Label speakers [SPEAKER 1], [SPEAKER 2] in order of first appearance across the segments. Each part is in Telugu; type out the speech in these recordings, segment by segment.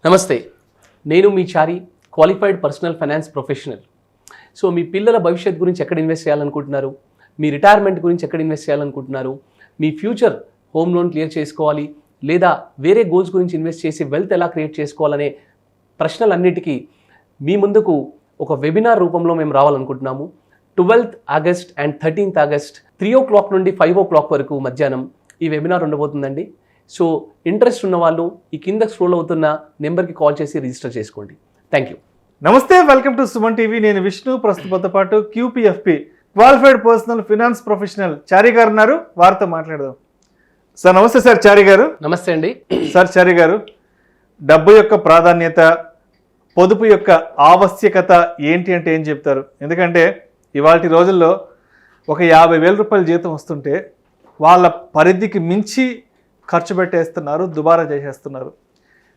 [SPEAKER 1] నమస్తే, నేను మీ Chari, qualified personal finance professional. So మీ పిల్లల భవిష్యత్ గురించి ఎక్కడ ఇన్వెస్ట్ చేయాలనుకుంటున్నారు, మీ రిటైర్మెంట్ గురించి ఎక్కడ ఇన్వెస్ట్ చేయాలనుకుంటున్నారు, మీ ఫ్యూచర్ హోమ్ లోన్ క్లియర్ చేసుకోవాలి లేదా వేరే గోల్స్ గురించి ఇన్వెస్ట్ చేసి వెల్త్ ఎలా క్రియేట్ చేసుకోవాలనే ప్రశ్నలన్నిటికీ మీ ముందుకు ఒక వెబినార్ రూపంలో మేము రావాలనుకుంటున్నాము. 12th August and 13th August 3 o'clock నుండి 5 o'clock వరకు మధ్యాహ్నం ఈ వెబినార్ ఉండబోతుందండి. సో ఇంట్రెస్ట్ ఉన్న వాళ్ళు ఈ కింద స్క్రోల్ అవుతున్న నెంబర్కి కాల్ చేసి రిజిస్టర్ చేసుకోండి. Thank you.
[SPEAKER 2] నమస్తే, వెల్కమ్ టు సుమన్ టీవీ. నేను విష్ణు. ప్రస్తుతంతో పాటు QPFP qualified personal finance professional Chari గారు ఉన్నారు. వారితో మాట్లాడదాం. సార్ నమస్తే. సార్ చారీ గారు
[SPEAKER 1] నమస్తే అండి.
[SPEAKER 2] సార్ చారీ గారు, డబ్బు యొక్క ప్రాధాన్యత, పొదుపు యొక్క ఆవశ్యకత ఏంటి అంటే ఏం చెప్తారు? ఎందుకంటే ఇవాళ రోజుల్లో ఒక 50,000 రూపాయల జీతం వస్తుంటే వాళ్ళ పరిధికి మించి ఖర్చు పెట్టేస్తున్నారు, దుబారా చేసేస్తున్నారు.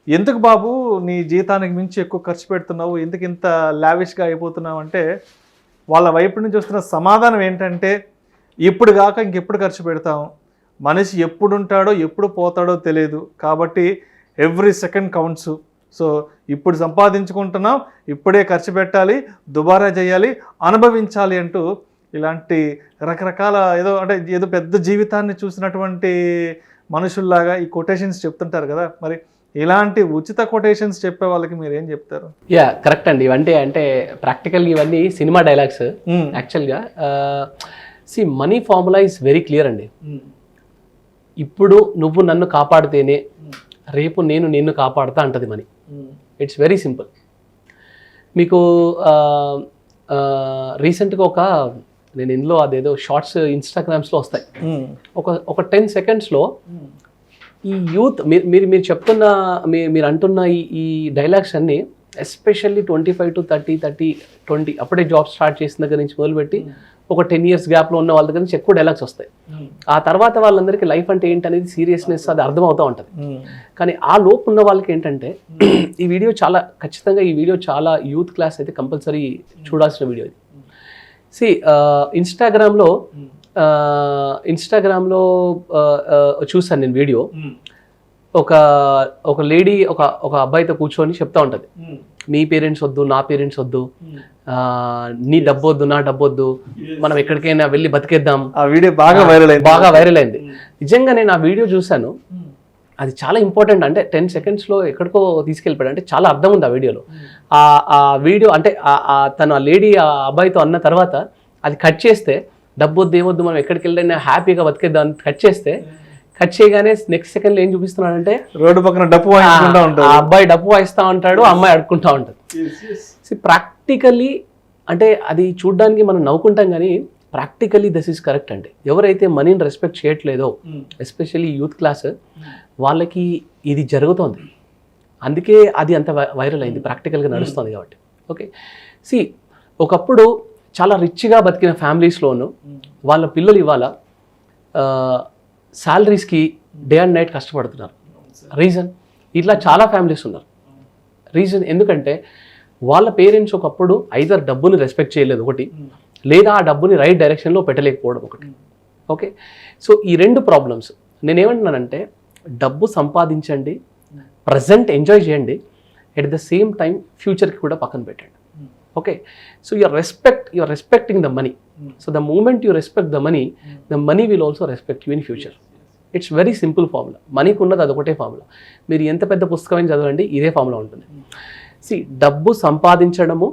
[SPEAKER 2] ఎందుకు బాబు నీ జీతానికి మించి ఎక్కువ ఖర్చు పెడుతున్నావు, ఎందుకు ఇంత లావిష్గా అయిపోతున్నావు అంటే వాళ్ళ వైపు నుంచి వస్తున్న సమాధానం ఏంటంటే, ఇప్పుడు కాక ఇంకెప్పుడు ఖర్చు పెడతాం, మనిషి ఎప్పుడు ఉంటాడో ఎప్పుడు పోతాడో తెలియదు, కాబట్టి ఎవ్రీ సెకండ్ కౌంట్స్. సో ఇప్పుడు సంపాదించుకుంటున్నాం, ఇప్పుడే ఖర్చు పెట్టాలి, దుబారా చేయాలి, అనుభవించాలి అంటూ ఇలాంటి రకరకాల ఏదో పెద్ద జీవితాన్ని చూసినటువంటి మనుషుల్లాగా ఈ కొటేషన్స్ చెప్తుంటారు కదా. మరి ఇలాంటి ఉచిత కొటేషన్స్ చెప్పే వాళ్ళకి మీరు ఏం చెప్తారు?
[SPEAKER 1] యా, కరెక్ట్ అండి. ఇవంటే అంటే ప్రాక్టికల్గా ఇవన్నీ సినిమా డైలాగ్స్. యాక్చువల్గా money formula is very clear అండి. ఇప్పుడు నువ్వు నన్ను కాపాడితేనే రేపు నేను నిన్ను కాపాడుతా అంటది మనీ. It's very simple. మీకు రీసెంట్గా నేను ఇందులో అదేదో షార్ట్స్ ఇన్స్టాగ్రామ్స్లో వస్తాయి. ఒక 10 secondsలో ఈ యూత్ మీరు చెప్తున్న మీరు అంటున్న ఈ డైలాగ్స్ అన్నీ ఎస్పెషల్లీ 25 to 30, 20 అప్పుడే జాబ్ స్టార్ట్ చేసిన దగ్గర నుంచి మొదలుపెట్టి ఒక 10 years గ్యాప్లో ఉన్న వాళ్ళ దగ్గర నుంచి ఎక్కువ డైలాగ్స్ వస్తాయి. ఆ తర్వాత వాళ్ళందరికీ లైఫ్ అంటే ఏంటనేది సీరియస్నెస్ అది అర్థమవుతూ ఉంటుంది. కానీ ఆ లోపు ఉన్న వాళ్ళకి ఏంటంటే ఈ వీడియో చాలా యూత్ క్లాస్ అయితే కంపల్సరీ చూడాల్సిన వీడియో ఇది. ఇన్స్టాగ్రామ్లో చూసాను నేను వీడియో. ఒక లేడీ ఒక అబ్బాయితో కూర్చొని చెప్తా ఉంటుంది, నీ పేరెంట్స్ వద్దు, నా పేరెంట్స్ వద్దు, నీ డబ్బొద్దు, నా డబ్బొద్దు, మనం ఎక్కడికైనా వెళ్ళి బతికేద్దాం. ఆ వీడియో బాగా వైరల్ అయింది. నిజంగా నేను ఆ వీడియో చూశాను. అది చాలా ఇంపార్టెంట్. అంటే 10 secondsలో ఎక్కడికో తీసుకెళ్ళిపోయాడు. అంటే చాలా అర్థం ఉంది ఆ వీడియోలో. ఆ వీడియో అంటే తను ఆ లేడీ ఆ అబ్బాయితో అన్న తర్వాత అది కట్ చేస్తే, డబ్బొద్దు ఏమొద్దు, మనం ఎక్కడికి వెళ్ళినా హ్యాపీగా బతికేద్దాం కట్ చేయగానే నెక్స్ట్ సెకండ్లో ఏం చూపిస్తున్నాడంటే
[SPEAKER 2] రోడ్డు పక్కన డప్పు వాయిస్తుంటా ఉంటాడు.
[SPEAKER 1] ఆ అబ్బాయి డప్పు వాయిస్తూ ఉంటాడు, ఆ అమ్మాయి అడుక్కుంటా ఉంటుంది. ప్రాక్టికల్లీ అంటే అది చూడ్డానికి మనం నవ్వుకుంటాం కానీ ప్రాక్టికల్లీ దిస్ ఈస్ కరెక్ట్ అండి. ఎవరైతే మనీని రెస్పెక్ట్ చేయట్లేదో ఎస్పెషల్లీ యూత్ క్లాస్ వాళ్ళకి ఇది జరుగుతోంది. అందుకే అది అంత వైరల్ అయింది, ప్రాక్టికల్గా నడుస్తుంది కాబట్టి. ఓకే, ఒకప్పుడు చాలా రిచ్గా బతికిన ఫ్యామిలీస్లోనూ వాళ్ళ పిల్లలు ఇవాళ శాలరీస్కి డే అండ్ నైట్ కష్టపడుతున్నారు. రీజన్ ఇట్లా చాలా ఫ్యామిలీస్ ఉన్నారు. రీజన్ ఎందుకంటే వాళ్ళ పేరెంట్స్ ఒకప్పుడు ఐదర్ డబ్బుని రెస్పెక్ట్ చేయలేదు ఒకటి, లేదా ఆ డబ్బుని రైట్ డైరెక్షన్లో పెట్టలేకపోవడం ఒకటి. ఓకే, సో ఈ 2 ప్రాబ్లమ్స్. నేనేమంటున్నానంటే డబ్బు సంపాదించండి, ప్రజెంట్ ఎంజాయ్ చేయండి, ఎట్ ద సేమ్ టైం ఫ్యూచర్కి కూడా పక్కన పెట్టండి. Okay, so you are respecting the money. So the moment you respect the money will also respect you in future. It's very simple formula. మనీకి ఉన్నది అదొకటే ఫార్ములా. మీరు ఎంత పెద్ద పుస్తకం చదవండి, ఇదే ఫార్ములా ఉంటుంది. డబ్బు సంపాదించడము,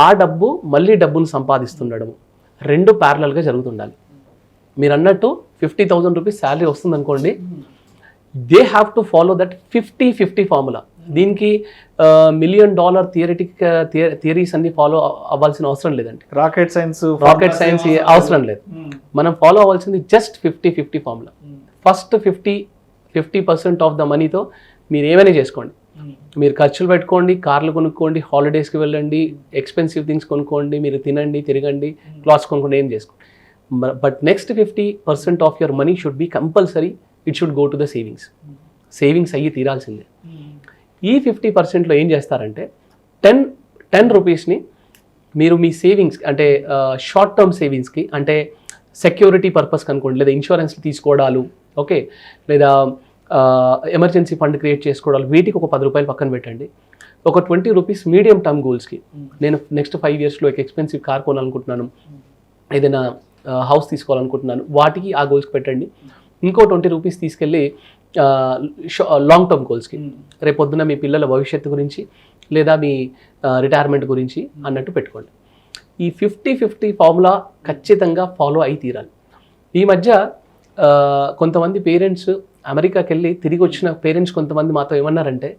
[SPEAKER 1] ఆ డబ్బు మళ్ళీ డబ్బును సంపాదిస్తుండడము 2 ప్యారలల్గా జరుగుతుండాలి. మీరు అన్నట్టు 50,000 రూపీస్ శాలరీ వస్తుంది అనుకోండి, they have to follow that 50-50 formula. దీనికి $1 million థియరీస్ అన్ని ఫాలో అవ్వాల్సిన అవసరం లేదండి.
[SPEAKER 2] రాకెట్ సైన్స్
[SPEAKER 1] అవసరం లేదు. మనం ఫాలో అవ్వాల్సింది just 50-50 formula. First 50% of the మనీతో మీరు ఏమైనా చేసుకోండి. మీరు ఖర్చులు పెట్టుకోండి, కార్లు కొనుక్కోండి, హాలిడేస్కి వెళ్ళండి, ఎక్స్పెన్సివ్ థింగ్స్ కొనుక్కోండి, మీరు తినండి, తిరగండి, క్లాత్స్ కొనుక్కోండి, ఏం చేసుకోండి. But next 50% of your money should be compulsory, it should go to the savings అయ్యి తీరాల్సిందే. ఈ 50%లో ఏం చేస్తారంటే 10 రూపీస్ని మీరు మీ సేవింగ్స్ అంటే షార్ట్ టర్మ్ సేవింగ్స్కి, అంటే సెక్యూరిటీ పర్పస్కి అనుకోండి, లేదా ఇన్సూరెన్స్ తీసుకోవడాలు, ఓకే, లేదా ఎమర్జెన్సీ ఫండ్ క్రియేట్ చేసుకోవడాలు, వీటికి ఒక 10 రూపాయలు పక్కన పెట్టండి. ఒక 20 రూపీస్ మీడియం టర్మ్ గోల్స్కి, నేను నెక్స్ట్ 5 yearsలో ఒక ఎక్స్పెన్సివ్ కార్ కొనాలనుకుంటున్నాను, ఏదైనా హౌస్ తీసుకోవాలనుకుంటున్నాను, వాటికి ఆ గోల్స్కి పెట్టండి. ఇంకో 20 రూపీస్ తీసుకెళ్ళి లాంగ్ టర్మ్ గోల్స్కి, రేపొద్దున మీ పిల్లల భవిష్యత్తు గురించి లేదా మీ రిటైర్మెంట్ గురించి అన్నట్టు పెట్టుకోండి. ఈ 50-50 ఫార్ములా ఖచ్చితంగా ఫాలో అయి తీరాలి. ఈ మధ్య కొంతమంది పేరెంట్స్ అమెరికాకి వెళ్ళి తిరిగి వచ్చిన పేరెంట్స్ కొంతమంది మాతో ఏమన్నారంటే,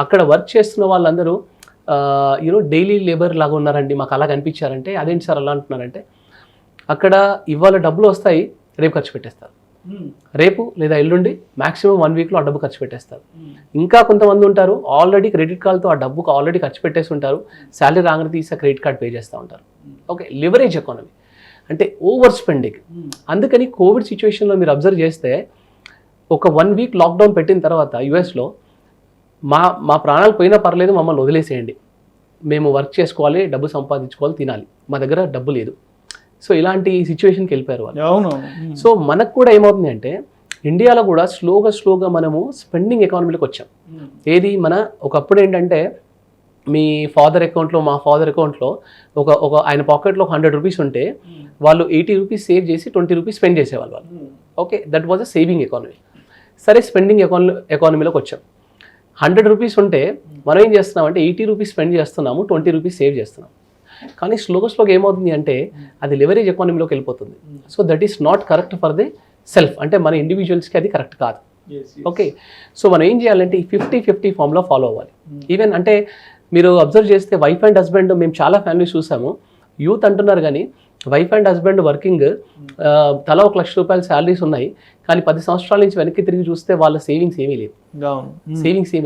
[SPEAKER 1] అక్కడ వర్క్ చేస్తున్న వాళ్ళందరూ డైలీ లేబర్ లాగా ఉన్నారండి, మాకు అలా కనిపించారంటే. అదేంటి సార్ అలా అంటున్నారంటే, అక్కడ ఇవాళ డబ్బులు వస్తాయి, రేపు ఖర్చు పెట్టేస్తారు, రేపు లేదా ఎల్లుండి మ్యాక్సిమం 1 weekలో ఆ డబ్బు ఖర్చు పెట్టేస్తారు. ఇంకా కొంతమంది ఉంటారు ఆల్రెడీ క్రెడిట్ కార్డ్తో ఆ డబ్బుకు ఆల్రెడీ ఖర్చు పెట్టేసి ఉంటారు, శాలరీ రాగానే తీసి క్రెడిట్ కార్డ్ పే చేస్తూ ఉంటారు. ఓకే, లివరేజ్ ఎకానమీ అంటే ఓవర్ స్పెండింగ్. అందుకని కోవిడ్ సిచ్యువేషన్లో మీరు అబ్జర్వ్ చేస్తే ఒక 1 week లాక్డౌన్ పెట్టిన తర్వాత యుఎస్లో మా ప్రాణాలు పోయినా పర్లేదు, మమ్మల్ని వదిలేసేయండి, మేము వర్క్ చేసుకోవాలి, డబ్బు సంపాదించుకోవాలి, తినాలి, మా దగ్గర డబ్బు లేదు. సో ఇలాంటి సిచ్యువేషన్కి వెళ్ళిపోయారు వాళ్ళు.
[SPEAKER 2] అవును.
[SPEAKER 1] సో మనకు కూడా ఏమవుతుంది అంటే, ఇండియాలో కూడా స్లోగా మనము స్పెండింగ్ ఎకానమీలోకి వచ్చాం. ఏది మన ఒకప్పుడు ఏంటంటే, మీ ఫాదర్ అకౌంట్లో, మా ఫాదర్ అకౌంట్లో ఒక ఆయన పాకెట్లో 100 రూపీస్ ఉంటే వాళ్ళు 80 రూపీస్ సేవ్ చేసి 20 రూపీస్ స్పెండ్ చేసేవాళ్ళు వాళ్ళు. Okay, that was a saving economy. సరే, స్పెండింగ్ ఎకానమీలోకి వచ్చాం. 100 రూపీస్ ఉంటే మనం ఏం చేస్తున్నామంటే 80 రూపీస్ స్పెండ్ చేస్తున్నాము, 20 రూపీస్ సేవ్ చేస్తున్నాము. కానీ స్లోగా ఏమవుతుంది అంటే అది లివరేజ్ ఎకానమీలోకి వెళ్ళిపోతుంది. So that is not correct for the self, అంటే మన ఇండివిజువల్స్కి అది కరెక్ట్ కాదు. ఓకే, సో మనం ఏం చేయాలంటే ఈ 50-50 ఫార్ములా ఫాలో అవ్వాలి. ఈవెన్ అంటే మీరు అబ్జర్వ్ చేస్తే వైఫ్ అండ్ హస్బెండ్, మేము చాలా ఫ్యామిలీస్ చూసాము, యూత్ అంటున్నారు కానీ వైఫ్ అండ్ హస్బెండ్ వర్కింగ్, తలా 1 లక్ష రూపాయల శాలరీస్ ఉన్నాయి, కానీ 10 సంవత్సరాల నుంచి వెనక్కి తిరిగి చూస్తే వాళ్ళ సేవింగ్స్ ఏమీ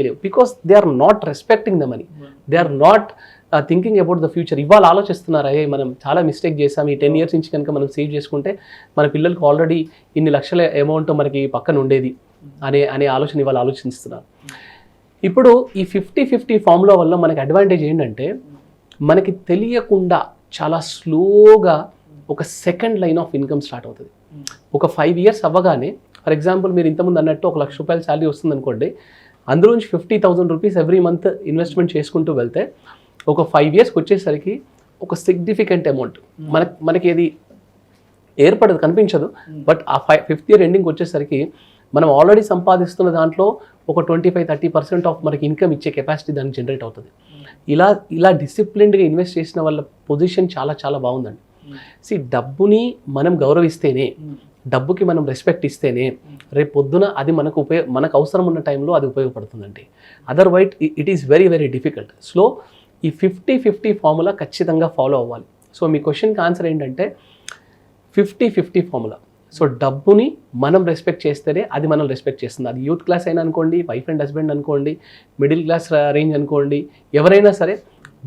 [SPEAKER 1] లేవు. Because they are not respecting the money, they are not thinking about the future. ఇవాళ ఆలోచిస్తున్నారు, మనం చాలా మిస్టేక్ చేసాం, ఈ 10 years నుంచి కనుక మనం సేవ్ చేసుకుంటే మన పిల్లలకు ఆల్రెడీ ఇన్ని లక్షల అమౌంట్ మనకి పక్కన ఉండేది అనే ఆలోచన ఇవాళ ఆలోచిస్తున్నారు. ఇప్పుడు ఈ 50-50 ఫార్ములా వల్ల మనకి అడ్వాంటేజ్ ఏంటంటే, మనకి తెలియకుండా చాలా స్లోగా ఒక second line of income start అవుతుంది. ఒక 5 years అవ్వగానే, ఫర్ ఎగ్జాంపుల్ మీరు ఇంతకుముందు అన్నట్టు 1 లక్ష రూపాయల శాలరీ వస్తుంది అనుకోండి, అందులో నుంచి 50,000 రూపీస్ ఎవ్రీ మంత్ ఇన్వెస్ట్మెంట్ చేసుకుంటూ వెళ్తే ఒక 5 yearsకి వచ్చేసరికి ఒక సిగ్నిఫికెంట్ అమౌంట్ మనకి ఏది ఏర్పడదు, కనిపించదు. బట్ ఆ 5th year ఎండింగ్ వచ్చేసరికి మనం ఆల్రెడీ సంపాదిస్తున్న దాంట్లో ఒక 25-30% ఆఫ్ మనకి ఇన్కమ్ ఇచ్చే కెపాసిటీ దానికి జనరేట్ అవుతుంది. ఇలా డిసిప్లిన్డ్గా ఇన్వెస్ట్ చేసిన వాళ్ళ పొజిషన్ చాలా బాగుందండి. డబ్బుని మనం గౌరవిస్తేనే, డబ్బుకి మనం రెస్పెక్ట్ ఇస్తేనే రేపు పొద్దున అది మనకు అవసరం ఉన్న టైంలో అది ఉపయోగపడుతుందండి. Otherwise it is very difficult. So ఈ 50-50 ఫార్ములా ఖచ్చితంగా ఫాలో అవ్వాలి. సో మీ క్వశ్చన్కి ఆన్సర్ ఏంటంటే 50-50 ఫార్ములా. సో డబ్బుని మనం రెస్పెక్ట్ చేస్తేనే అది మనం రెస్పెక్ట్ చేస్తుంది. అది యూత్ క్లాస్ అయినా అనుకోండి, వైఫ్ అండ్ హస్బెండ్ అనుకోండి, మిడిల్ క్లాస్ రేంజ్ అనుకోండి, ఎవరైనా సరే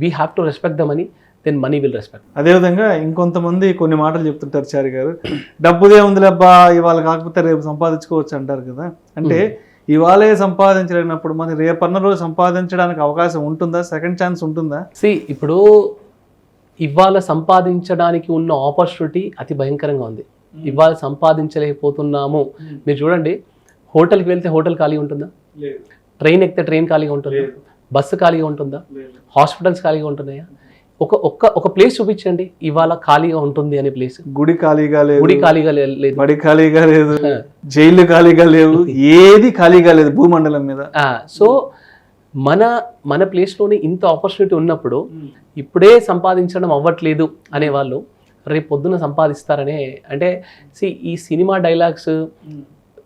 [SPEAKER 1] we have to respect the money, then money will respect.
[SPEAKER 2] అదేవిధంగా ఇంకొంతమంది కొన్ని మాటలు చెప్తుంటారు చారి గారు, డబ్బుదే ఉందిలేబ్బా, ఇవాళ కాకపోతే రేపు సంపాదించుకోవచ్చు అంటారు కదా. అంటే ఇవాళే సంపాదించలేనప్పుడు మరి రేపన్న రోజు సంపాదించడానికి అవకాశం ఉంటుందా? సెకండ్ ఛాన్స్ ఉంటుందా?
[SPEAKER 1] ఇప్పుడు ఇవాళ సంపాదించడానికి ఉన్న ఆపర్చునిటీ అతి భయంకరంగా ఉంది. ఇవాళ సంపాదించలేకపోతున్నాము. మీరు చూడండి, హోటల్కి వెళ్తే హోటల్ ఖాళీ ఉంటుందా? ట్రైన్ ఎక్కితే ట్రైన్ ఖాళీగా ఉంటుందా? బస్సు ఖాళీగా ఉంటుందా? హాస్పిటల్స్ ఖాళీగా ఉంటున్నాయా? ఒక ప్లేస్ చూపించండి ఇవాళ ఖాళీగా ఉంటుంది అనే ప్లేస్.
[SPEAKER 2] గుడి ఖాళీగా లేదు,
[SPEAKER 1] బడి
[SPEAKER 2] ఖాళీగా లేదు, జైలు ఖాళీగా లేవు, ఏది ఖాళీగా లేదు భూమండలం మీద.
[SPEAKER 1] సో మన ప్లేస్లోనే ఇంత ఆపర్చునిటీ ఉన్నప్పుడు ఇప్పుడే సంపాదించడం అవ్వట్లేదు అనేవాళ్ళు రేపు పొద్దున సంపాదిస్తారనే. అంటే ఈ సినిమా డైలాగ్స్,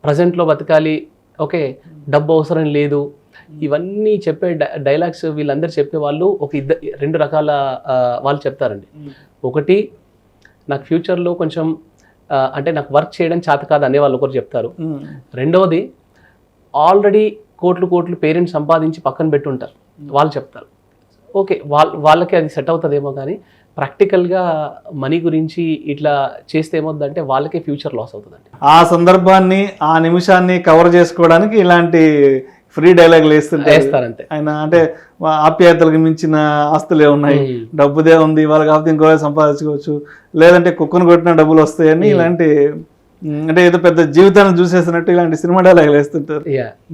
[SPEAKER 1] ప్రజెంట్లో బతకాలి, ఓకే, డబ్బు అవసరం లేదు, ఇవన్నీ చెప్పే డైలాగ్స్ వీళ్ళందరూ చెప్పేవాళ్ళు ఒక 2 రకాల వాళ్ళు చెప్తారండి. ఒకటి, నాకు ఫ్యూచర్లో కొంచెం అంటే నాకు వర్క్ చేయడం చేత కాదు అనేవాళ్ళు ఒకరు చెప్తారు. రెండవది, ఆల్రెడీ కోట్లు పేరెంట్స్ సంపాదించి పక్కన పెట్టుంటారు, వాళ్ళు చెప్తారు. ఓకే, వాళ్ళకి అది సెట్ అవుతుందేమో, కానీ ప్రాక్టికల్గా మనీ గురించి ఇట్లా చేస్తే ఏమవుతుందంటే వాళ్ళకే ఫ్యూచర్ లాస్ అవుతుందండి.
[SPEAKER 2] ఆ సందర్భాన్ని, ఆ నిమిషాన్ని కవర్ చేసుకోవడానికి ఇలాంటి ఫ్రీ డైలాగులు వేస్తారంతే. ఆయన అంటే ఆప్యాయతలకు మించిన ఆస్తులే ఉన్నాయి, డబ్బుదే ఉంది, ఇవాళ కాకపోతే ఇంకో సంపాదించుకోవచ్చు, లేదంటే కుక్కను కొట్టిన డబ్బులు వస్తాయని ఇలాంటి అంటే ఏదో పెద్ద జీవితాన్ని చూసేసినట్టు ఇలాంటి సినిమా డైలాగులు వేస్తుంటారు.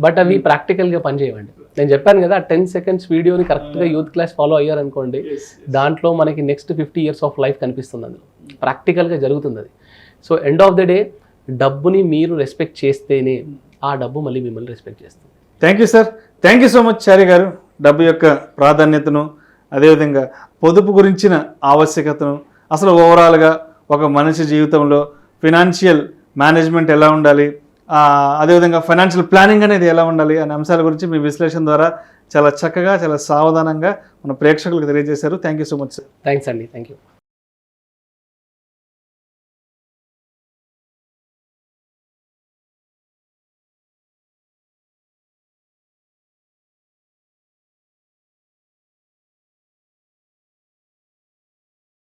[SPEAKER 1] బట్ అవి ప్రాక్టికల్గా పనిచేయవండి. నేను చెప్పాను కదా 10 seconds వీడియోని కరెక్ట్గా యూత్ క్లాస్ ఫాలో అయ్యారనుకోండి, దాంట్లో మనకి నెక్స్ట్ 50 years ఆఫ్ లైఫ్ కనిపిస్తుంది, అందులో ప్రాక్టికల్గా జరుగుతుంది అది. So end of the day డబ్బుని మీరు రెస్పెక్ట్ చేస్తేనే ఆ డబ్బు మళ్ళీ మిమ్మల్ని రెస్పెక్ట్ చేస్తుంది.
[SPEAKER 2] Thank you sir, thank you so much Chari గారు. డబ్బు యొక్క ప్రాధాన్యతను, అదేవిధంగా పొదుపు గురించిన ఆవశ్యకతను, అసలు ఓవరాల్గా ఒక మనిషి జీవితంలో ఫినాన్షియల్ మేనేజ్మెంట్ ఎలా ఉండాలి, అదేవిధంగా ఫైనాన్షియల్ ప్లానింగ్ అనేది ఎలా ఉండాలి అనే అంశాల గురించి మీ విశ్లేషణ ద్వారా చాలా చక్కగా, చాలా సావధానంగా మన ప్రేక్షకులకు తెలియజేశారు. Thank you so much sir.
[SPEAKER 1] Thanks అండి. Thank you.